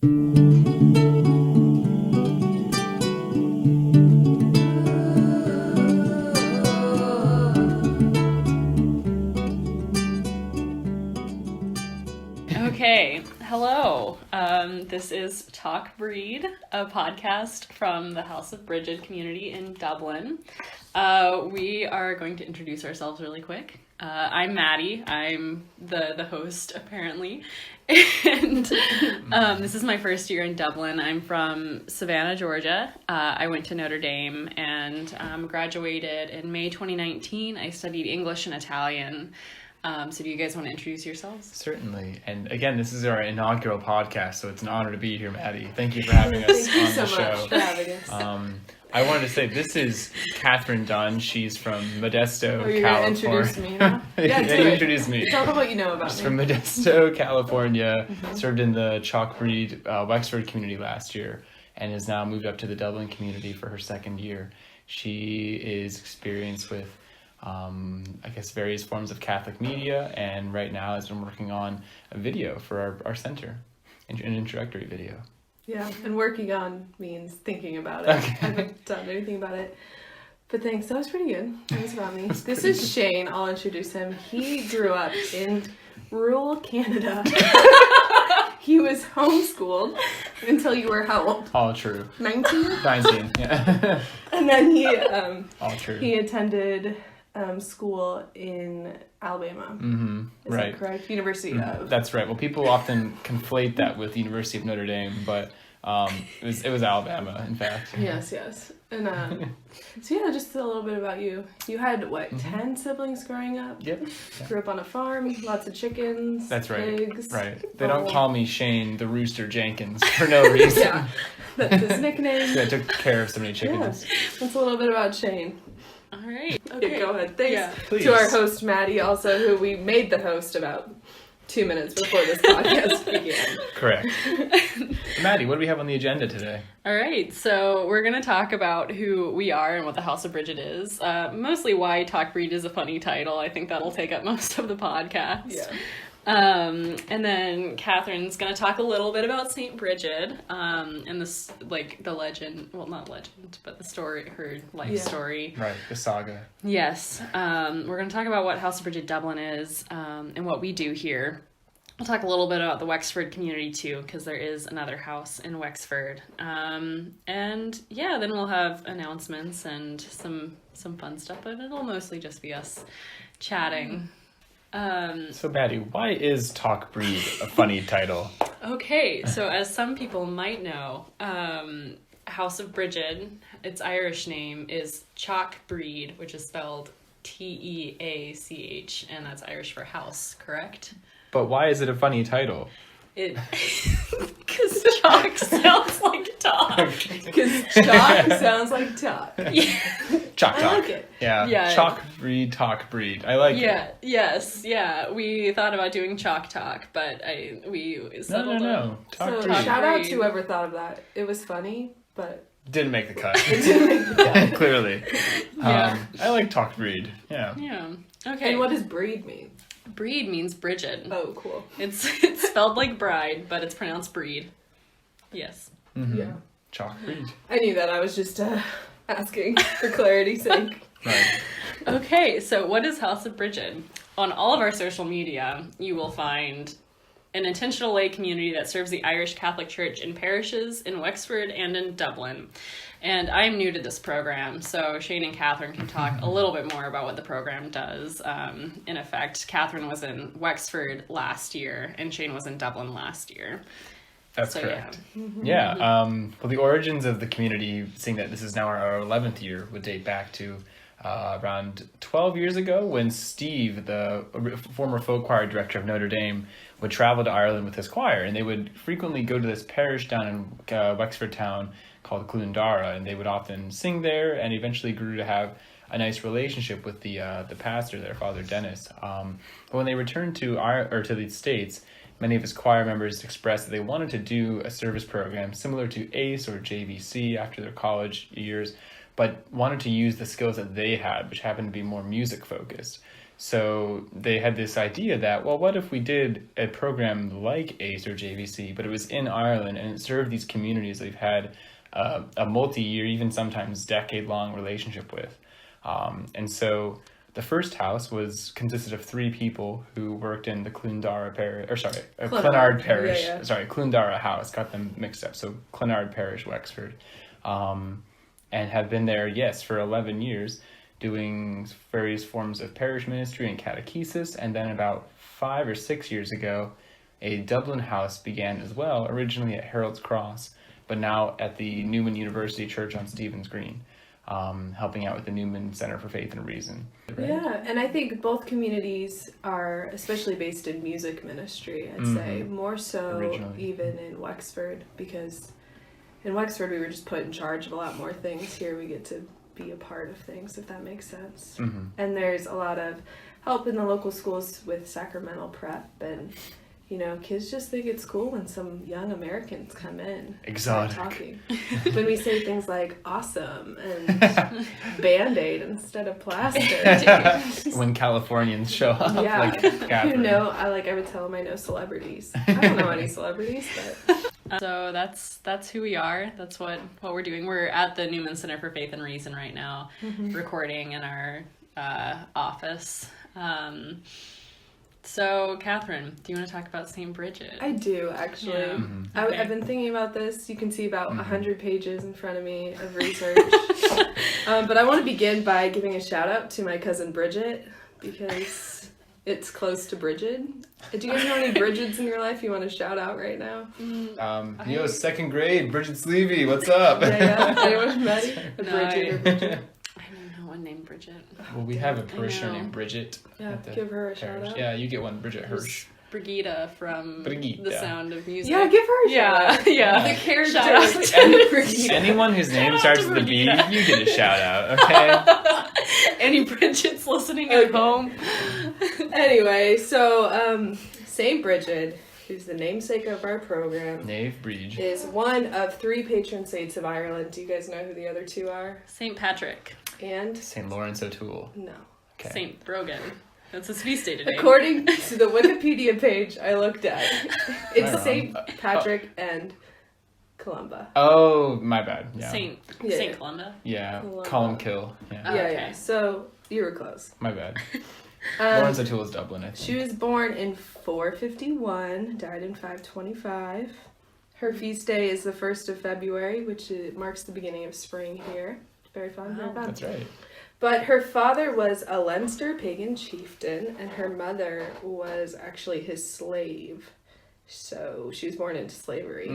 Okay, hello. This is Talk Breed, a podcast from the House of Brigid community in Dublin. We are going to introduce ourselves really quick. I'm Maddie. I'm the host, apparently. And this is my first year in Dublin. I'm from Savannah, Georgia. I went to Notre Dame and graduated in May 2019. I studied English and Italian. So do you guys want to introduce yourselves? Certainly. And again, this is our inaugural podcast, so it's an honor to be here, Maddie. Thank you for having us on the show. Thank you so much for having us. I wanted to say, this is Catherine Dunn. She's from Modesto, California. You're going to introduce me now? Yeah, you introduce me. Tell them what you know about She's me. from Modesto, California, served in the Bhríde, Wexford community last year, and has now moved up to the Dublin community for her second year. She is experienced with various forms of Catholic media, and right now has been working on a video for our center, an introductory video. Yeah, and working on means thinking about it. Okay. I haven't done anything about it. But thanks, that was pretty good. That was about me. This is Shane, I'll introduce him. He grew up in rural Canada. He was homeschooled until you were how old? All true. 19? 19, yeah. And then he all true. He attended school in Alabama. Mm-hmm. Is that correct? University of... That's right. Well, people often conflate that with the University of Notre Dame, but it was Alabama, in fact. Yes. And so yeah, just a little bit about you. You had, 10 siblings growing up? Yep. Grew up on a farm, lots of chickens, that's right. pigs. Right. They don't call me Shane the Rooster Jenkins for no reason. Yeah, that's his nickname. So I took care of so many chickens. Yeah. That's a little bit about Shane. All right. Okay, go ahead. Thanks Please. To our host, Maddie, also, who we made the host about 2 minutes before this podcast began. Correct. Maddie, what do we have on the agenda today? All right, so we're going to talk about who we are and what the House of Brigid is. Mostly why Talk Breed is a funny title. I think that'll take up most of the podcast. Yeah. And then Catherine's going to talk a little bit about St. Brigid, and this, the legend, well, not legend, but the story, her life story. Right, the saga. Yes. We're going to talk about what House of Brigid Dublin is, and what we do here. We'll talk a little bit about the Wexford community too, because there is another house in Wexford. And yeah, then we'll have announcements and some fun stuff, but it'll mostly just be us chatting. So Maddie, why is Talk Breed a funny title? Okay, so as some people might know, House of Brigid, its Irish name is Teach Breed, which is spelled Teach, and that's Irish for house, correct? But why is it a funny title? Because chalk sounds like talk. Because chalk sounds like talk. Yeah. Chalk talk. I like it. Yeah. Talk breed, talk breed. I like it. Yes. We thought about doing chalk talk, but we settled No. Talk So breed. shout out to whoever thought of that. It was funny, but... Didn't make the cut. It didn't make the cut. Clearly. Yeah. I like talk breed. Yeah. Yeah. Okay. And what does breed mean? Breed means Brigid. Oh, cool. It's spelled like bride, but it's pronounced breed. Yes. Mm-hmm. Yeah. Chalk breed. I knew that. I was just asking for clarity's sake. Right. Okay, so what is House of Brigid? On all of our social media, you will find an intentional lay community that serves the Irish Catholic Church in parishes in Wexford and in Dublin. And I'm new to this program, so Shane and Catherine can talk a little bit more about what the program does. In effect, Catherine was in Wexford last year, and Shane was in Dublin last year. That's correct. Yeah. Well, the origins of the community, seeing that this is now our 11th year, would date back to around 12 years ago when Steve, the former folk choir director of Notre Dame, would travel to Ireland with his choir, and they would frequently go to this parish down in Wexford town called Clundara, and they would often sing there, and eventually grew to have a nice relationship with the pastor there, Father Dennis. But when they returned to the States, many of his choir members expressed that they wanted to do a service program similar to ACE or JVC after their college years, but wanted to use the skills that they had, which happened to be more music focused. So they had this idea that, well, what if we did a program like ACE or JVC, but it was in Ireland and it served these communities they've had a multi-year, even sometimes decade-long relationship with. And so the first house consisted of 3 people who worked in the Clondara parish, Clonard parish. Yeah. Sorry, Clondara house, got them mixed up. So Clonard parish, Wexford, and have been there, yes, for 11 years, doing various forms of parish ministry and catechesis. And then about 5 or 6 years ago, a Dublin house began as well, originally at Harold's Cross, but now at the Newman University Church on Stephen's Green, helping out with the Newman Center for Faith and Reason. Right? Yeah, and I think both communities are especially based in music ministry, I'd say, more so Originally. even in Wexford, because in Wexford we were just put in charge of a lot more things. Here we get to be a part of things, if that makes sense. And there's a lot of help in the local schools with sacramental prep, and kids just think it's cool when some young Americans come in and start talking. When we say things like awesome and Band-Aid instead of plaster. When Californians show up, Yeah, like Catherine. I would tell them I know celebrities. I don't know any celebrities, but So that's who we are. That's what we're doing. We're at the Newman Center for Faith and Reason right now, recording in our office. So, Catherine, do you want to talk about St. Brigid? I do, actually. Yeah. I've been thinking about this. You can see about 100 pages in front of me of research. But I want to begin by giving a shout out to my cousin Bridget, because it's close to Brigid. Do you guys know any Brigids in your life you want to shout out right now? Second grade, Bridget Sleevey, what's up? Yeah. Anyone met a No, Bridget or Bridget? I don't know one named Bridget. Well, we have a parishioner know. named Bridget. Yeah, at the give her a shout parish. out. Yeah, you get one, Bridget Hirsch. Bhríde from The Sound of Music. Yeah, give her a shout out. Yeah. The character. Shout out to Bridget. Anyone whose name out starts to with a B, Bhríde. you get a shout out, okay? Any Bridgets listening at home? Anyway, so St. Brigid, who's the namesake of our program, Nave Breege. is one of 3 patron saints of Ireland. Do you guys know who the other 2 are? St. Patrick. And? St. Lawrence O'Toole. No. Okay. St. Brogan. That's his feast day today. According to the Wikipedia page I looked at, it's Right St. Patrick and Columba. Oh, my bad. Yeah. Saint Yeah. Columba. Yeah. Columba. Column Kill. Yeah. Oh, Yeah, okay. yeah. So, you were close. My bad. Lawrence O'Toole is Dublin, I think. She was born in 451, died in 525. Her feast day is the 1st of February, which marks the beginning of spring here. Very fun, very fun. That's right. But her father was a Leinster pagan chieftain, and her mother was actually his slave. So she was born into slavery.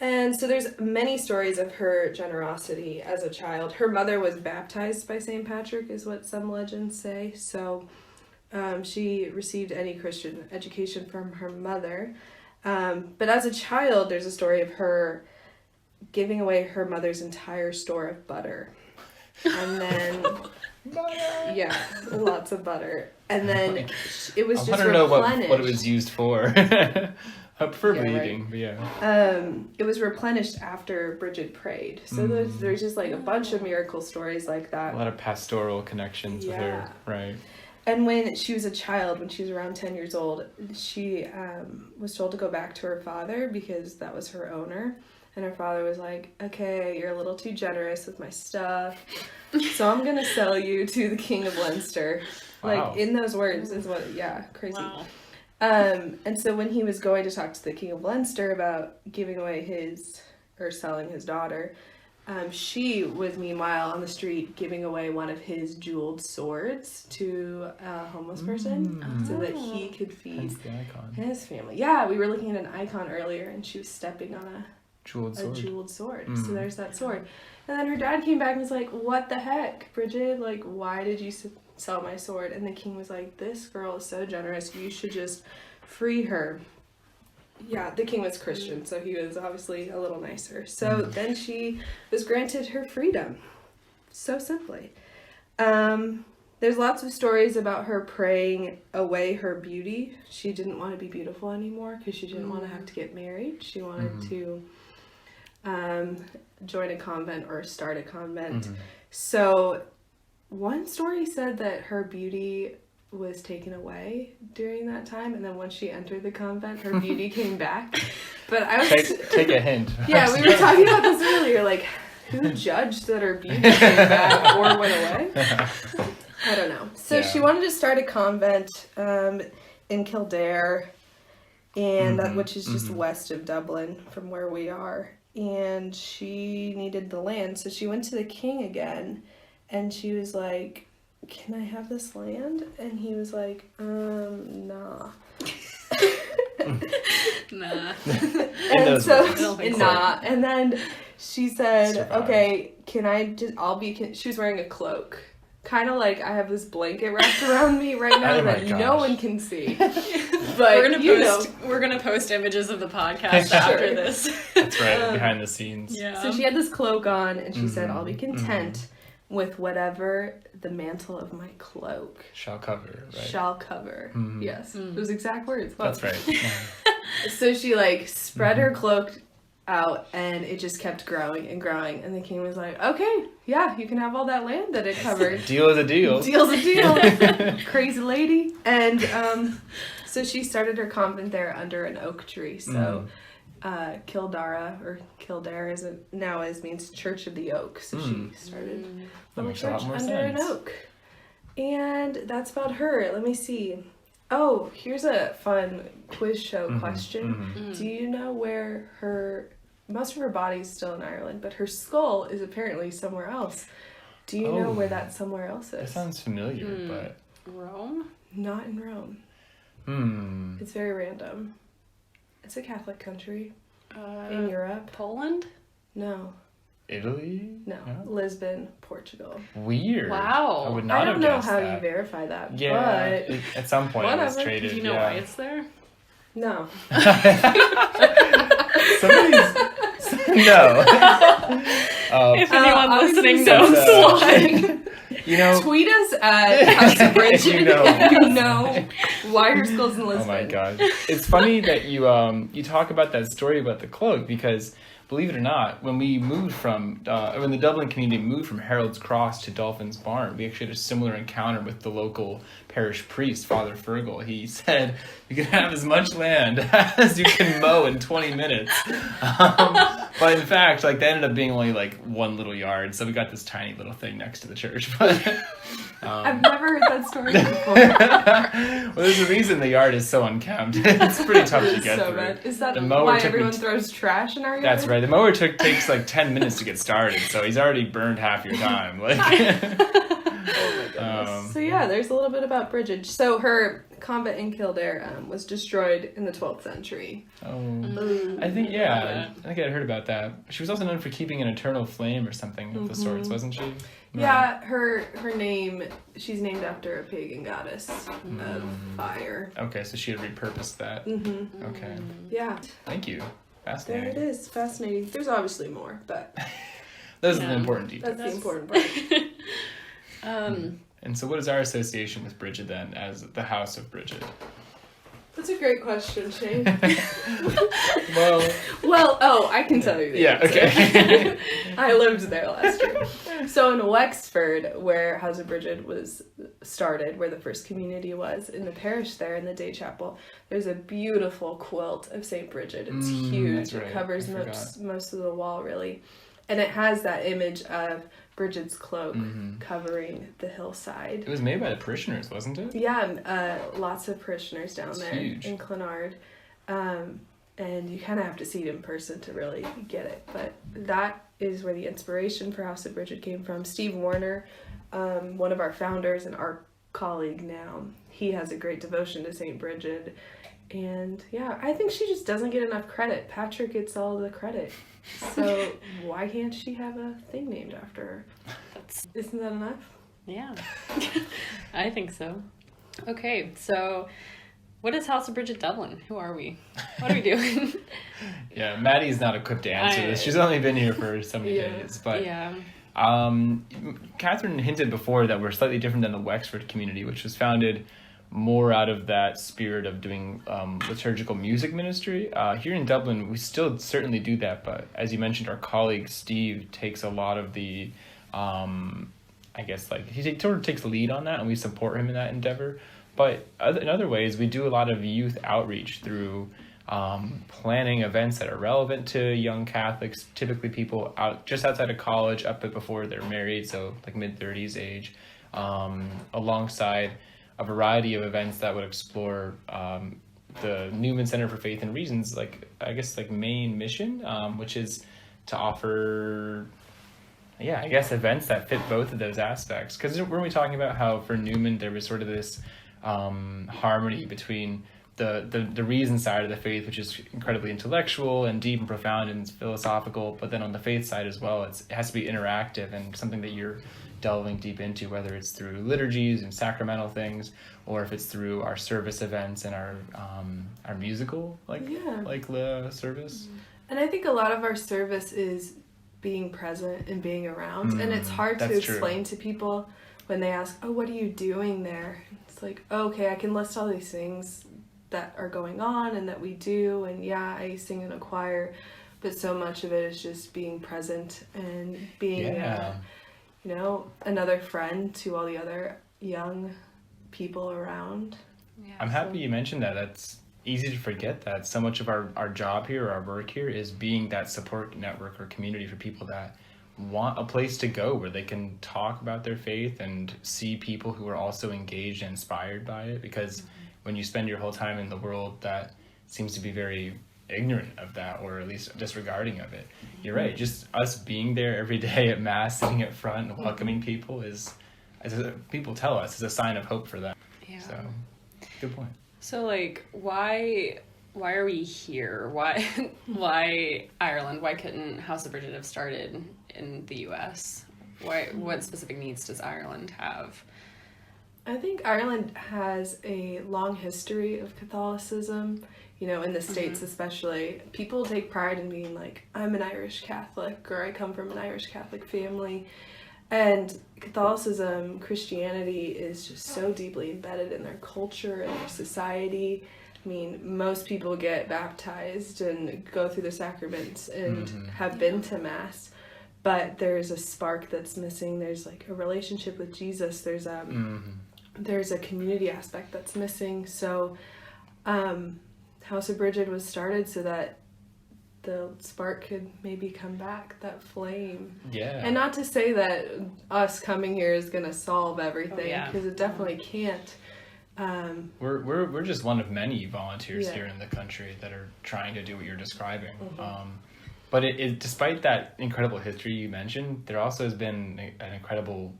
And so there's many stories of her generosity as a child. Her mother was baptized by St. Patrick, is what some legends say. So she received any Christian education from her mother. But as a child, there's a story of her giving away her mother's entire store of butter. And then, yeah, lots of butter. And then it was just I want to know replenished. what it was used for. I prefer Yeah, bleeding, but yeah. It was replenished after Brigid prayed. So there's just like a bunch of miracle stories like that. A lot of pastoral connections with her, right? And when she was a child, when she was around 10 years old, she was told to go back to her father because that was her owner. And her father was like, okay, you're a little too generous with my stuff, so I'm going to sell you to the King of Leinster. Wow. Like, in those words is what, crazy. Wow. And so when he was going to talk to the King of Leinster about giving away selling his daughter, she was meanwhile on the street giving away one of his jeweled swords to a homeless person so that he could feed Hence the icon. his family. Yeah, we were looking at an icon earlier and she was stepping on a jeweled sword. So there's that sword. And then her dad came back and was like, what the heck, Brigid? Like, why did you sell my sword? And the king was like, this girl is so generous, you should just free her. Yeah, the king was Christian, so he was obviously a little nicer. So then she was granted her freedom. So simply. There's lots of stories about her praying away her beauty. She didn't want to be beautiful anymore because she didn't want to have to get married. She wanted to join a convent or start a convent. So one story said that her beauty was taken away during that time, and then once she entered the convent, her beauty came back. But I was take a hint. Yeah, we were talking about this earlier. Like, who judged that her beauty came back or went away? I don't know. So she wanted to start a convent in Kildare, and which is just west of Dublin from where we are. And she needed the land, so she went to the king again, and she was like, "Can I have this land?" And he was like, nah. Nah. And so, nah. And then she said, "Okay, can I just, she was wearing a cloak. Kind of like I have this blanket wrapped around me right now that no one can see." But we're gonna post images of the podcast after this. That's right, behind the scenes. Yeah. So she had this cloak on, and she said, "I'll be content with whatever the mantle of my cloak shall cover." Right. Shall cover. Yes, those exact words. That's right. So she like spread her cloak out, and it just kept growing and growing. And the king was like, "Okay, yeah, you can have all that land that it covered. Deal is a deal. Deal's a deal, crazy lady." And so she started her convent there under an oak tree. So Kildare means Church of the Oak. So she started a little church under an oak. And that's about her. Let me see. Oh, here's a fun quiz show question. Do you know where most of her body's still in Ireland, but her skull is apparently somewhere else. Do you know where that somewhere else is? That sounds familiar, but... Rome? Not in Rome. It's very random. It's a Catholic country. In Europe. Poland? No. Italy? No. Lisbon, Portugal. Weird. Wow. I would not have I guessed don't know how that. you verify that, Yeah, but... at some point it was traded. Do you know why it's there? No. No. If anyone listening knows why. You know, tweet us at House of Brigid if you know why her skull's in Lisbon. Oh my god. It's funny that you talk about that story about the cloak, because believe it or not, when we moved when the Dublin community moved from Harold's Cross to Dolphin's Barn, we actually had a similar encounter with the local parish priest, Father Fergal. He said, "You can have as much land as you can mow in 20 minutes." But in fact, that ended up being only one little yard, so we got this tiny little thing next to the church. But I've never heard that story before. Well, there's a reason the yard is so unkempt. It's pretty tough to get through. Bad. Is that why everyone throws trash in our yard? That's right. The mower takes 10 minutes to get started, so he's already burned half your time. Oh my goodness. So yeah, there's a little bit about Brigid. So her convent in Kildare was destroyed in the 12th century. I think I heard about that. She was also known for keeping an eternal flame or something of the sorts, wasn't she? Yeah, her name, she's named after a pagan goddess of fire. Okay, so she had repurposed that. Okay. Yeah. Thank you. Fascinating. There it is. Fascinating. There's obviously more, but... Those are the important details. That's the important part. And so what is our association with Brigid then, as the House of Brigid? That's a great question, Shane. Well, I can tell you the answer. Okay. I lived there last year. So in Wexford, where House of Brigid was started, where the first community was, in the parish there, in the day chapel, there's a beautiful quilt of St. Brigid. It's huge. Right. It covers most of the wall, really. And it has that image of Brigid's cloak covering the hillside. It was made by the parishioners, wasn't it? Yeah, lots of parishioners down there huge. In Clonard. And you kind of have to see it in person to really get it. But that is where the inspiration for House of Brigid came from. Steve Warner, one of our founders and our colleague now, he has a great devotion to St. Brigid. And yeah, I think she just doesn't get enough credit. Patrick gets all the credit. So why can't she have a thing named after her? Isn't that enough? Yeah. I think so. Okay, so what is House of Brigid Dublin? Who are we? What are we doing? Yeah, Maddie's not equipped to answer this. She's only been here for so many days. But Catherine hinted before that we're slightly different than the Wexford community, which was founded more out of that spirit of doing liturgical music ministry. Here in Dublin, we still certainly do that, but as you mentioned, our colleague Steve takes a lot of the I guess, like, he sort of takes the lead on that, and we support him in that endeavor. But in other ways, we do a lot of youth outreach through planning events that are relevant to young Catholics, typically people just outside of college, up before they're married, so like mid-30s age, alongside a variety of events that would explore the Newman Center for Faith and Reason's, main mission, which is to offer, events that fit both of those aspects. Because weren't we talking about how for Newman there was sort of this harmony between the reason side of the faith, which is incredibly intellectual and deep and profound and philosophical, but then on the faith side as well, it has to be interactive and something that you're delving deep into, whether it's through liturgies and sacramental things, or if it's through our service events and our musical service. And I think a lot of our service is being present and being around, and it's hard to explain to people when they ask, "Oh, what are you doing there?" It's like, okay, I can list all these things that are going on and that we do, and I sing in a choir, but so much of it is just being present and being another friend to all the other young people around. I'm happy you mentioned that. That's easy to forget that so much of our job here, our work here, is being that support network or community for people that want a place to go where they can talk about their faith and see people who are also engaged and inspired by it. Because when you spend your whole time in the world that seems to be very ignorant of that, or at least disregarding of it, you're right, just us being there every day at Mass, sitting up front and welcoming people is, as people tell us, is a sign of hope for them. So good point. So like, why are we here? Why Ireland? Why couldn't House of Brigid have started in the US? What specific needs does Ireland have? I think Ireland has a long history of Catholicism, in the States especially. People take pride in being like, I'm an Irish Catholic, or I come from an Irish Catholic family. And Catholicism, Christianity is just so deeply embedded in their culture and their society. I mean, most people get baptized and go through the sacraments and have been to Mass, but there's a spark that's missing. There's like a relationship with Jesus. There's a community aspect that's missing. So House of Brigid was started so that the spark could maybe come back, that flame. Yeah. And not to say that us coming here is going to solve everything, because it definitely can't. We're just one of many volunteers here in the country that are trying to do what you're describing. But despite that incredible history you mentioned, there also has been an incredible,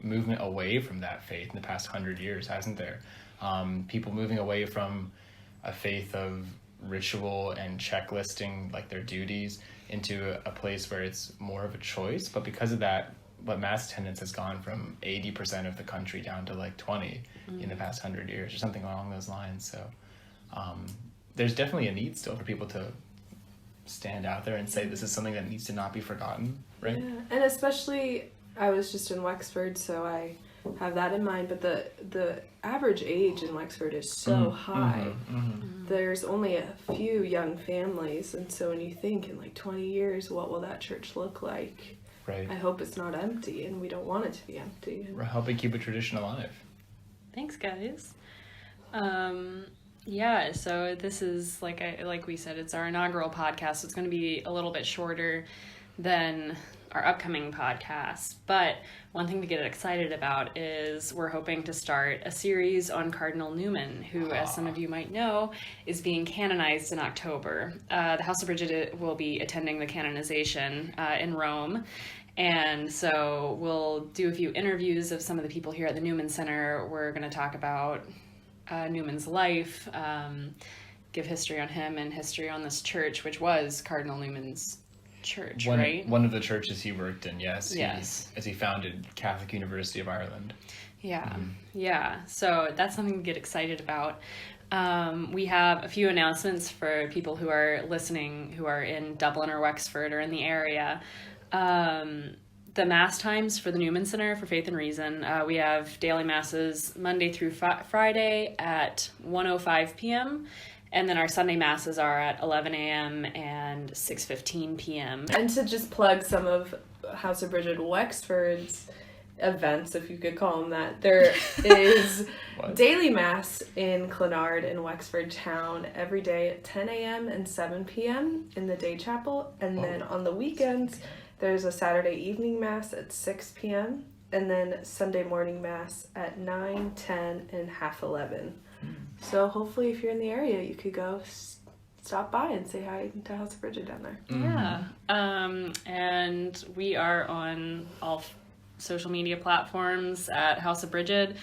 movement away from that faith in the past 100 years, hasn't there? People moving away from a faith of ritual and checklisting like their duties into a place where it's more of a choice. But because of that, Mass attendance has gone from 80% of the country down to like 20 in the past 100 years or something along those lines. So there's definitely a need still for people to stand out there and say this is something that needs to not be forgotten, right? Yeah, and especially, I was just in Wexford, so I have that in mind, but the average age in Wexford is so high. There's only a few young families, and so when you think in like 20 years, what will that church look like? Right. I hope it's not empty, and we don't want it to be empty. We're helping keep a tradition alive. Thanks, guys. So this is, like we said, it's our inaugural podcast. So it's going to be a little bit shorter than our upcoming podcast. But one thing to get excited about is we're hoping to start a series on Cardinal Newman, who, as some of you might know, is being canonized in October. The House of Brigid will be attending the canonization in Rome. And so we'll do a few interviews of some of the people here at the Newman Center. We're going to talk about Newman's life, give history on him and history on this church, which was Cardinal Newman's church, right? One of the churches he worked in, yes. As he founded Catholic University of Ireland. Yeah. So that's something to get excited about. We have a few announcements for people who are listening, who are in Dublin or Wexford or in the area. The Mass times for the Newman Center for Faith and Reason. We have daily Masses Monday through Friday at 1:05 p.m. And then our Sunday Masses are at 11 a.m. and 6:15 p.m. And to just plug some of House of Brigid Wexford's events, if you could call them that. There is What? daily mass in Clonard in Wexford town every day at 10 a.m. and 7 p.m. in the day chapel. And then on the weekends, there's a Saturday evening mass at 6 p.m. and then Sunday morning mass at 9, 10, and half 11. So hopefully if you're in the area, you could go stop by and say hi to House of Brigid down there. Yeah. And we are on all social media platforms at House of Brigid,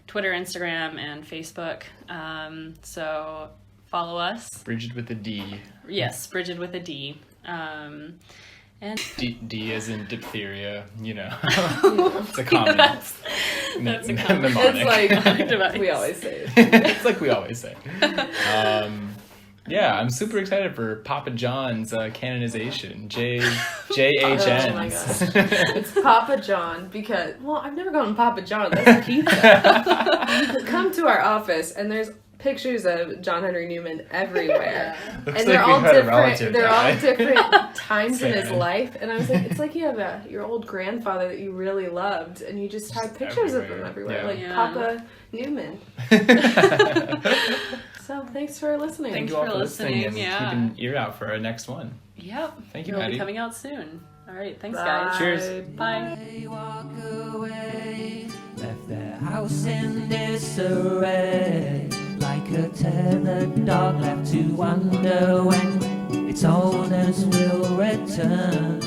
Twitter, Instagram, and Facebook. So follow us. Brigid with a D. Yes, Brigid with a D. And D as in diphtheria, It's a common. that's a common. mnemonic. It's like we always say it. It's like we always say. Yeah, I'm super excited for Papa John's canonization. JHN. Oh my gosh. It's Papa John because, I've never gone to Papa John. That's a pizza. Come to our office and there's pictures of John Henry Newman everywhere. Looks And they're like all we had a different. relative They're die. all different times in his Sad. life. And I was like, it's like you have your old grandfather that you really loved and you just have pictures of him everywhere. Yeah. Like Yeah. Papa Newman. So thanks for listening. Thank Thanks you all for for listening and listening, keep an ear out for our next one. Yep. Thank you, It'll Maddie. be coming out soon. All right. Thanks, Bye. guys. Cheers. Bye. They walk away, left their house in disarray, like a tethered dog left to wonder when its owners will return.